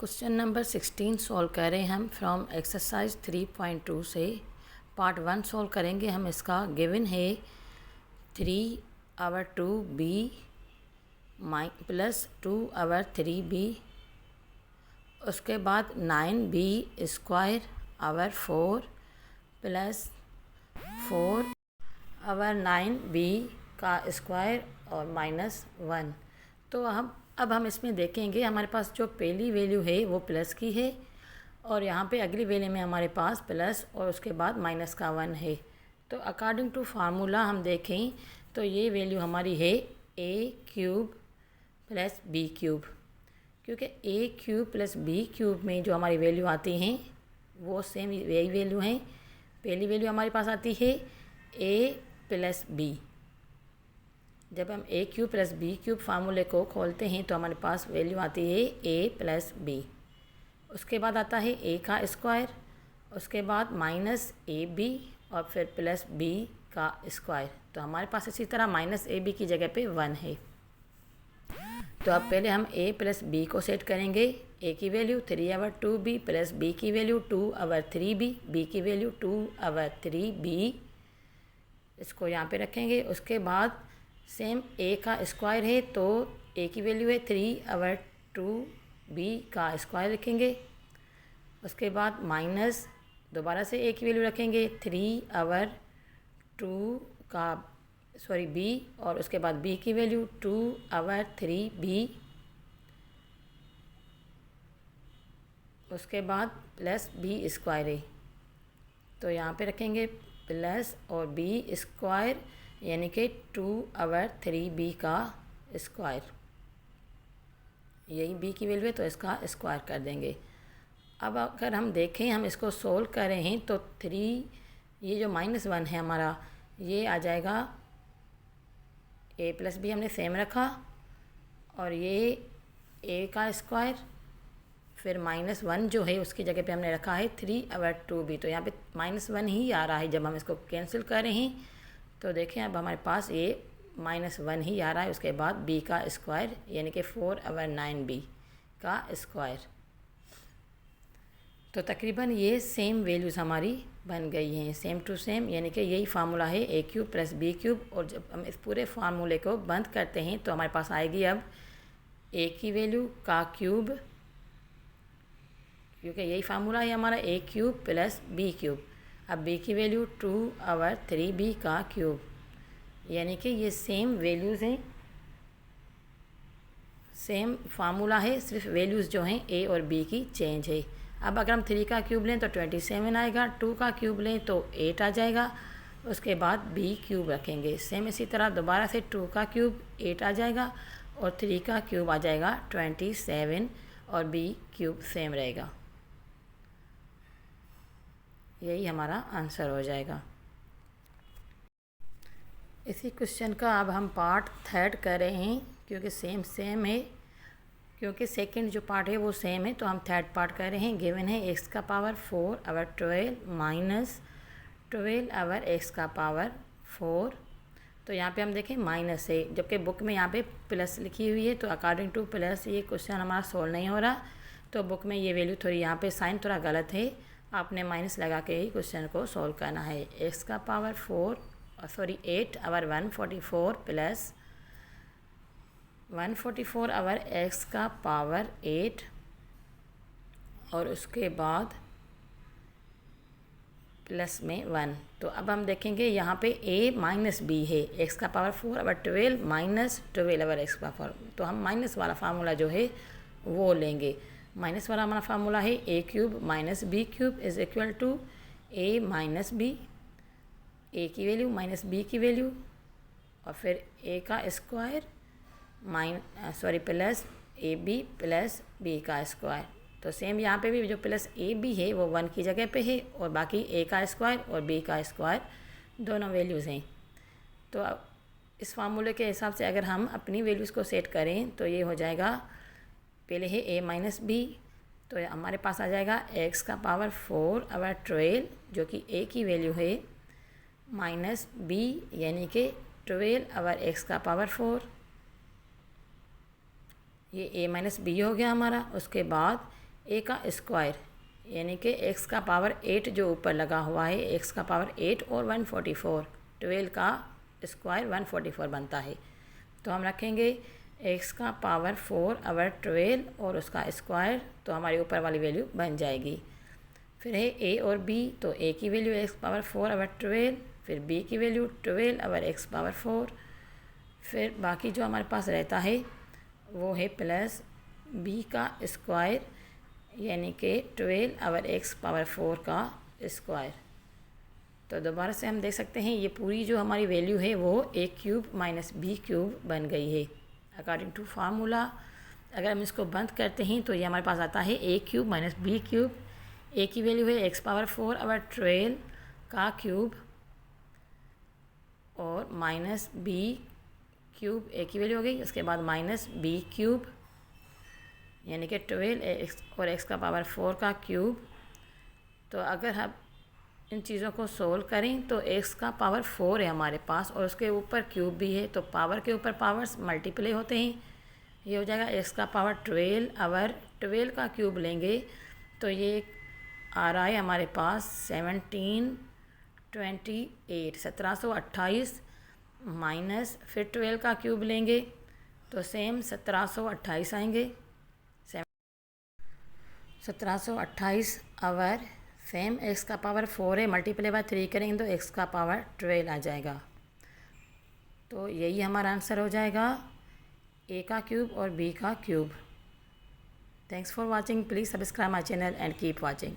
Question number 16 solve कर रहे हैं हम फ्रॉम एक्सरसाइज 3.2 से। पार्ट 1 सॉल्व करेंगे हम। इसका गिवन है 3/2b प्लस 2/3b, उसके बाद 9b² 4 प्लस 4/9b का स्क्वायर और -1। तो अब हम इसमें देखेंगे, हमारे पास जो पहली वैल्यू है वो प्लस की है और यहाँ पे अगली वैल्यू में हमारे पास प्लस और उसके बाद माइनस का 1 है। तो अकॉर्डिंग टू फार्मूला हम देखें तो ये वैल्यू हमारी है a³ प्लस b³, क्योंकि a³ प्लस b³ में जो हमारी वैल्यू आती हैं वो सेम यही वैल्यू हैं। पहली वैल्यू हमारे पास आती है a प्लस b। जब हम a³ प्लस b³ फार्मूले को खोलते हैं तो हमारे पास वैल्यू आती है a प्लस b। उसके बाद आता है a का स्क्वायर, उसके बाद -ab और फिर प्लस b का स्क्वायर। तो हमारे पास इसी तरह -ab की जगह पे 1 है। तो अब पहले हम a प्लस b को सेट करेंगे। a की वैल्यू 3/2b प्लस b की वैल्यू 2/3b, b की वैल्यू 2/3b, इसको यहाँ पे रखेंगे। उसके बाद सेम a का स्क्वायर है तो a की वैल्यू है 3/2b का स्क्वायर रखेंगे। उसके बाद माइनस दोबारा से a की वैल्यू रखेंगे 3/2 b और उसके बाद b की वैल्यू 2/3b, उसके बाद प्लस b² है तो यहाँ पे रखेंगे प्लस और b², यानी कि 2/3b का स्क्वायर। यही b की वैल्यू है तो इसका स्क्वायर कर देंगे। अब अगर हम देखें, हम इसको सोल्व कर रहे हैं तो 3, ये जो -1 है हमारा, ये आ जाएगा a प्लस b हमने सेम रखा और ये a का स्क्वायर, फिर -1 जो है उसकी जगह पे हमने रखा है 3/2b। तो यहाँ पे -1 ही आ रहा है। जब हम इसको कैंसिल कर रहे हैं तो देखें अब हमारे पास ये -1 ही आ रहा है। उसके बाद b का स्क्वायर यानी कि 4/9b का स्क्वायर। तो तकरीबन ये सेम वैल्यूज़ हमारी बन गई हैं, सेम टू सेम, यानी कि यही फार्मूला है a³ प्लस b³। और जब हम इस पूरे फार्मूले को बंद करते हैं तो हमारे पास आएगी अब a की वैल्यू का क्यूब, क्योंकि यही फार्मूला है हमारा a³ प्लस b³। अब b की वैल्यू 2/3b का क्यूब, यानी कि ये सेम वैल्यूज़ हैं, सेम फार्मूला है, सिर्फ वैल्यूज़ जो हैं a और b की चेंज है। अब अगर हम 3 का क्यूब लें तो 27 आएगा, 2 का क्यूब लें तो 8 आ जाएगा। उसके बाद b³ रखेंगे। सेम इसी तरह दोबारा से 2 का क्यूब 8 आ जाएगा और 3 का क्यूब आ जाएगा 27 और b³ सेम रहेगा। यही हमारा आंसर हो जाएगा। इसी क्वेश्चन का अब हम पार्ट 3 कर रहे हैं, क्योंकि सेम है, क्योंकि सेकंड जो पार्ट है वो सेम है तो हम 3rd पार्ट कर रहे हैं। गिवन है x⁴/12 माइनस 12/x⁴। तो यहाँ पे हम देखें माइनस है, जबकि बुक में यहाँ पे प्लस लिखी हुई है। तो अकॉर्डिंग टू प्लस ये क्वेश्चन हमारा सोल्व नहीं हो रहा। तो बुक में ये वैल्यू थोड़ी, यहाँ पे साइन थोड़ा गलत है, आपने माइनस लगा के ही क्वेश्चन को सोल्व करना है। x⁴ 8/144 प्लस 144/x⁴ और उसके बाद प्लस में 1। तो अब हम देखेंगे यहाँ पे a माइनस b है, x⁴/12 माइनस 12/x⁴। तो हम माइनस वाला फार्मूला जो है वो लेंगे। माइनस वाला हमारा फार्मूला है a³ minus b³ is equal to a minus b, a की वैल्यू माइनस b की वैल्यू और फिर a का square plus ab plus b का स्क्वायर। तो सेम यहाँ पे भी जो प्लस ab है वो 1 की जगह पे है और बाकी a का स्क्वायर और b का स्क्वायर दोनों वैल्यूज़ हैं। तो अब इस फार्मूले के हिसाब से अगर हम अपनी वैल्यूज़ को सेट करें तो ये हो जाएगा, पहले है a माइनस b, तो हमारे पास आ जाएगा x⁴/12 जो कि a की वैल्यू है माइनस b यानी कि 12/x⁴। ये a माइनस बी हो गया हमारा। उसके बाद ए का स्क्वायर यानी कि एक्स का पावर 8 जो ऊपर लगा हुआ है, एक्स का पावर 8 और 144, 12 का स्क्वायर 144 बनता है। तो हम रखेंगे एक्स का पावर 4 ओवर 12 और उसका स्क्वायर, तो हमारी ऊपर वाली वैल्यू बन जाएगी। फिर है ए और बी, तो ए की वैल्यू एक्स पावर 4 ओवर 12, फिर बी की वैल्यू 12 ओवर एक्स पावर 4, फिर बाकी जो हमारे पास रहता है वो है प्लस बी का स्क्वायर यानी कि 12 ओवर एक्स पावर 4 का स्क्वायर। तो दोबारा से हम देख सकते हैं ये पूरी जो हमारी वैल्यू है वो ए क्यूब माइनस बी क्यूब बन गई है अकॉर्डिंग टू फार्मूला। अगर हम इसको बंद करते हैं तो ये हमारे पास आता है ए क्यूब माइनस बी क्यूब। ए की वैल्यू है एक्स पावर 4 ओवर 12 का क्यूब और माइनस बी क्यूब, ए की वैल्यू हो गई, उसके बाद माइनस बी क्यूब यानी कि 12 एक्स और एक्स का पावर 4 का क्यूब। तो अगर हम इन चीज़ों को सोल्व करें तो एक्स का पावर 4 है हमारे पास और उसके ऊपर क्यूब भी है, तो पावर के ऊपर पावर्स मल्टीप्लाई होते हैं। ये हो जाएगा एक्स का पावर 12 ओवर 12 का क्यूब लेंगे तो ये आ रहा है हमारे पास 1728 माइनस फिर 12 का क्यूब लेंगे तो सेम 1728 आएंगे। 1728 ओवर सेम एक्स का पावर 4 है, मल्टीप्लाई बाय 3 करेंगे तो एक्स का पावर 12 आ जाएगा। तो यही हमारा आंसर हो जाएगा ए का क्यूब और बी का cube. Thanks for watching, please subscribe my channel and keep watching.